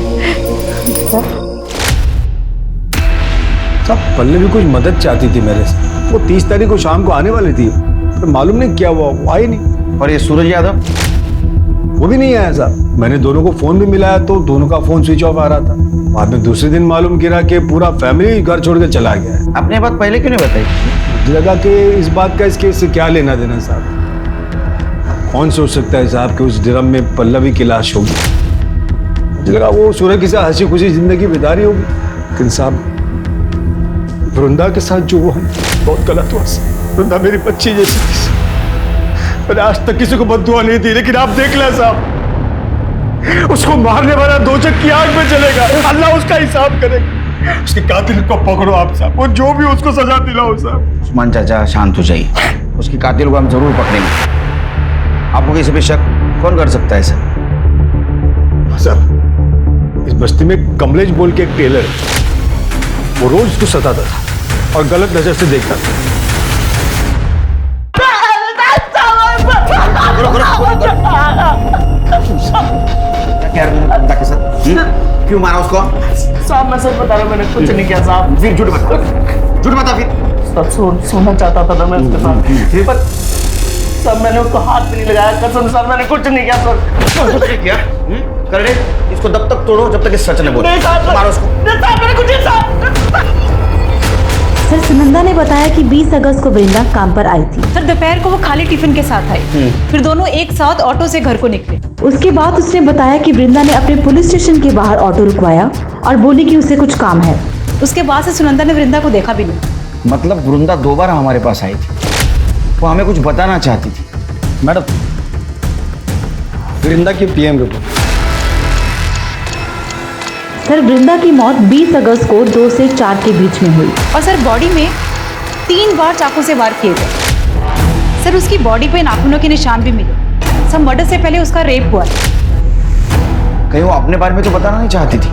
सब पल्लवी कुछ मदद चाहती थी मेरे से। वो 30 तारीख को शाम को आने वाली थी, पर मालूम नहीं क्या हुआ, वो आई नहीं। और ये सूरज यादव वो भी नहीं आया साहब। मैंने दोनों को फोन भी मिलाया तो दोनों का फोन स्विच ऑफ आ रहा था। बाद में दूसरे दिन मालूम गिरा कि पूरा फैमिली घर छोड़ के चला गया है। आपने बात पहले क्यों नहीं बताई? लगा कि इस बात का इसके इससे क्या लेना देना साहब। कौन सोच सकता है साहब कि उस ड्रम में पल्लवी की लाश होगी। मुझे लगा वो सूरज के साथ हंसी खुशी जिंदगी बिता रही होगी, लेकिन साहब वृंदा के साथ जो हुआ बहुत गलत हुआ। वृंदा मेरी बच्ची जैसी थी। मैंने आज तक किसी को बद्दुआ नहीं दी, लेकिन आप देख लें साहब, उसको मारने वाला दोजख की आग में चलेगा। अल्लाह उसका हिसाब करेगा। उसके कातिल को पकड़ो आप साहब, वो जो भी उसको सजा दिलाओ साहब। उस्मान चाचा शांत हो जाइए, उसकी कातिल को हम जरूर पकड़ेंगे। आपको किसी पे शक कौन कर सकता है सर? साहब इस बस्ती में कमलेश बोल के एक टेलर है, वो रोज उसको सताता था और गलत नजर से देखता था। क्यों मारा उसको? साहब मैं सच बता रहा हूँ, मैंने कुछ नहीं किया साहब। फिर झूठ बता, झूठ बता फिर। सब सोना चाहता था ना मैं उसके साथ, पर सब मैंने उसको हाथ भी नहीं लगाया। कसम सर मैंने कुछ नहीं किया सर। कुछ नहीं किया? कर दे इसको, तब तक तोड़ो जब तक इस सच ने बोले। मारो उसको। मैंने कुछ नहीं। सर सुनंदा ने बताया कि 20 अगस्त को वृंदा काम पर आई थी। सर दोपहर को वो खाली टिफिन के साथ आई, फिर दोनों एक साथ ऑटो से घर को निकले। उसके बाद उसने बताया कि वृंदा ने अपने पुलिस स्टेशन के बाहर ऑटो रुकवाया और बोली कि उसे कुछ काम है। उसके बाद से सुनंदा ने वृंदा को देखा भी नहीं। मतलब वृंदा दोबारा हमारे पास आई थी, वो हमें कुछ बताना चाहती थी। मैडम वृंदा की पीएम रिपोर्ट। सर वृंदा की मौत 20 अगस्त को 2 से 4 के बीच में हुई और सर बॉडी में 3 बार चाकू से वार किए गए। सर उसकी बॉडी पे नाखूनों के निशान भी मिले। सर मर्डर से पहले उसका रेप हुआ। कहीं वो अपने बारे में तो बताना नहीं चाहती थी।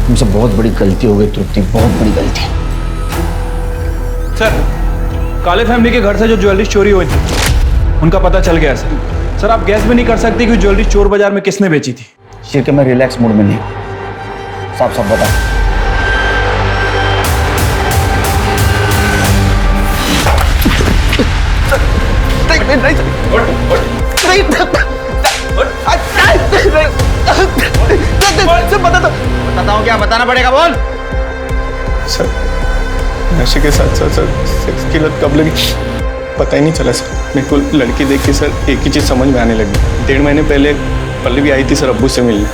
तुमसे बहुत बड़ी गलती हो गई तृप्ति, बहुत बड़ी गलती। सर काले फैमिली के घर से जो ज्वेलरी चोरी हुई थी उनका पता चल गया सर। सर आप गैस भी नहीं कर सकते कि ज्वेलरी चोर बाजार में किसने बेची थी। शिरके मैं रिलैक्स मूड में नहीं, साफ साफ बता। बताता हूँ क्या बताना पड़ेगा, बोल। सर नशे के साथ साथ सर सेक्स की लत कब लगी पता ही नहीं चला सर। मेरे को लड़की देख के सर एक ही चीज़ समझ में आने लगी। 1.5 महीने पहले पल्लवी आई थी सर अब्बू से मिलने।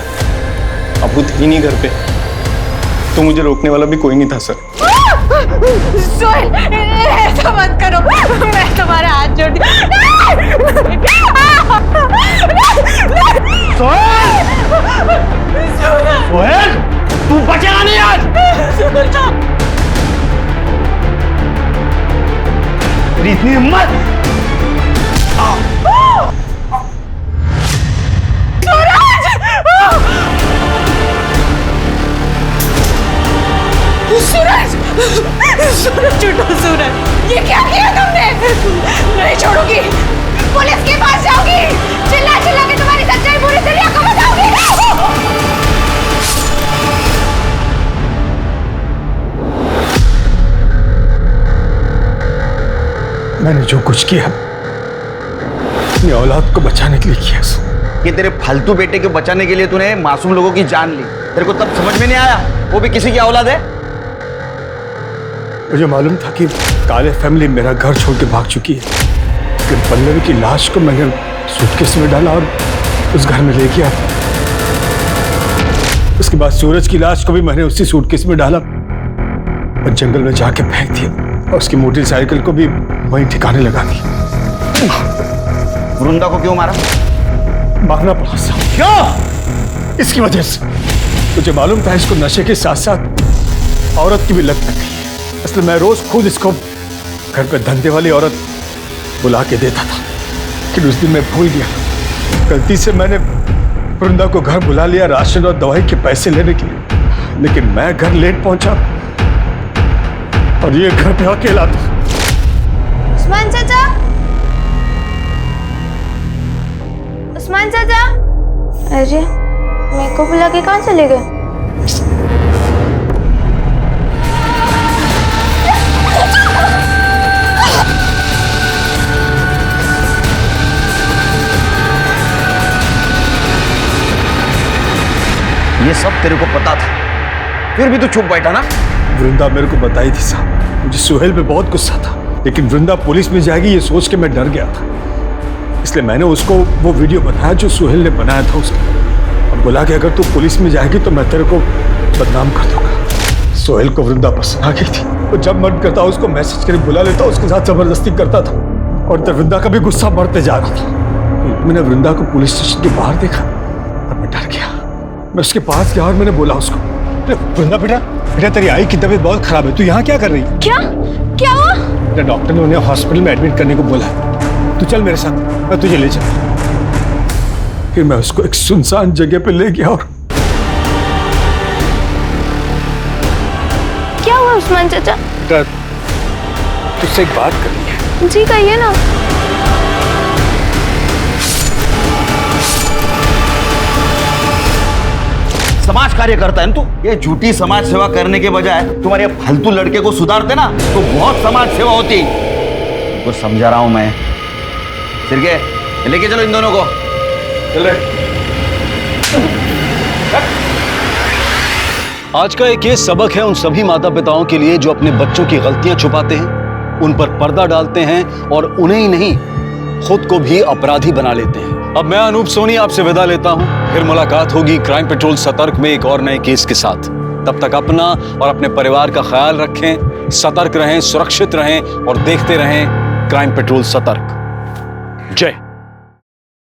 अब्बू थे ही नहीं घर पे, तो मुझे रोकने वाला भी कोई नहीं था सर। सोहेल ऐसा मत करो, मैं तुम्हारा हाथ जोड़ती हूँ। सोहेल तू बचेगा नहीं आज। तेरी इतनी हिम्मत! सूरज! सूरज उठो सूरज! ये क्या किया तुमने? नहीं छोड़ूंगी! पुलिस के पास जाऊंगी! चिल्ला चिल्ला के तुम्हारी सच्चाई पूरी दुनिया को बताऊंगी! मैंने जो कुछ किया अपनी औलाद को बचाने के लिए किया। कि तेरे फालतू बेटे को बचाने के लिए तूने मासूम लोगों की जान ली, तेरे को तब समझ में नहीं आया वो भी किसी की औलाद है? मुझे मालूम था कि काले फैमिली मेरा घर छोड़ के भाग चुकी है, लेकिन पल्लवी की लाश को मैंने सूटकेस में डाला और उस घर में ले गया। उसके बाद सूरज की लाश को भी मैंने उसी सूटकेस में डाला और जंगल में जाके फेंक दिया और उसकी मोटरसाइकिल को भी वहीं ठिकाने लगा दी। वृंदा को क्यों मारा? मारना पड़ा साहब। क्यों? इसकी वजह से। मुझे मालूम था इसको नशे के साथ साथ औरत की भी लत लग गई है, इसलिए मैं रोज खुद इसको घर पे धंधे वाली औरत बुला के देता था, लेकिन उस दिन मैं भूल गया। गलती से मैंने वृंदा को घर बुला लिया राशन और दवाई के पैसे लेने के लिए, लेकिन मैं घर लेट पहुंचा और ये घर पे अकेला था। उस्मान चाचा, उस्मान चाचा, अरे मेरे को बुला के कहाँ चले गए? ये सब तेरे को पता था, फिर भी तू चुप बैठा ना? वृंदा मेरे को बताई थी साहब। मुझे सुहेल पे बहुत गुस्सा था, लेकिन वृंदा पुलिस में जाएगी ये सोच के मैं डर गया था, इसलिए मैंने उसको वो वीडियो बताया जो सुहेल ने बनाया था उसका, और बोला कि अगर तू पुलिस में जाएगी तो मैं तेरे को बदनाम कर दूंगा। सुहेल को वृंदा पसंद आ गई थी, वो जब मन करता उसको मैसेज करके बुला लेता, उसके साथ जबरदस्ती करता था, और तब वृंदा का भी गुस्सा बढ़ते जा रहा था। मैंने वृंदा को पुलिस स्टेशन के बाहर देखा और मैं डर गया। मैं उसके पास गया और मैंने बोला उसको, वृंदा बेटा बेटा तेरी आई की तबीयत बहुत खराब है, तू यहाँ क्या कर रही है? क्या क्या हुआ? डॉक्टर ने उन्हें हॉस्पिटल में एडमिट करने को बोला है, तू चल मेरे साथ, मैं तुझे ले चल। फिर मैं उसको एक सुनसान जगह पे ले गया और क्या हुआ उस्मान चाचा? तुझसे एक बात करनी है। जी कहिए ना। समाज कार्य करता है ना तू? ये झूठी समाज सेवा करने के बजाय तुम्हारे फालतू लड़के को सुधारते ना तो बहुत समाज सेवा होती। तुमको समझा रहा हूं मैं। सिरके लेके चलो इन दोनों को। चल रहे। आज का एक ये सबक है उन सभी माता पिताओं के लिए जो अपने बच्चों की गलतियां छुपाते हैं, उन पर पर्दा डालते हैं और उन्हें ही नहीं खुद को भी अपराधी बना लेते हैं। अब मैं अनूप सोनी आपसे विदा लेता हूं, फिर मुलाकात होगी क्राइम पेट्रोल सतर्क में एक और नए केस के साथ। तब तक अपना और अपने परिवार का ख्याल रखें, सतर्क रहें, सुरक्षित रहें और देखते रहें क्राइम पेट्रोल सतर्क। जय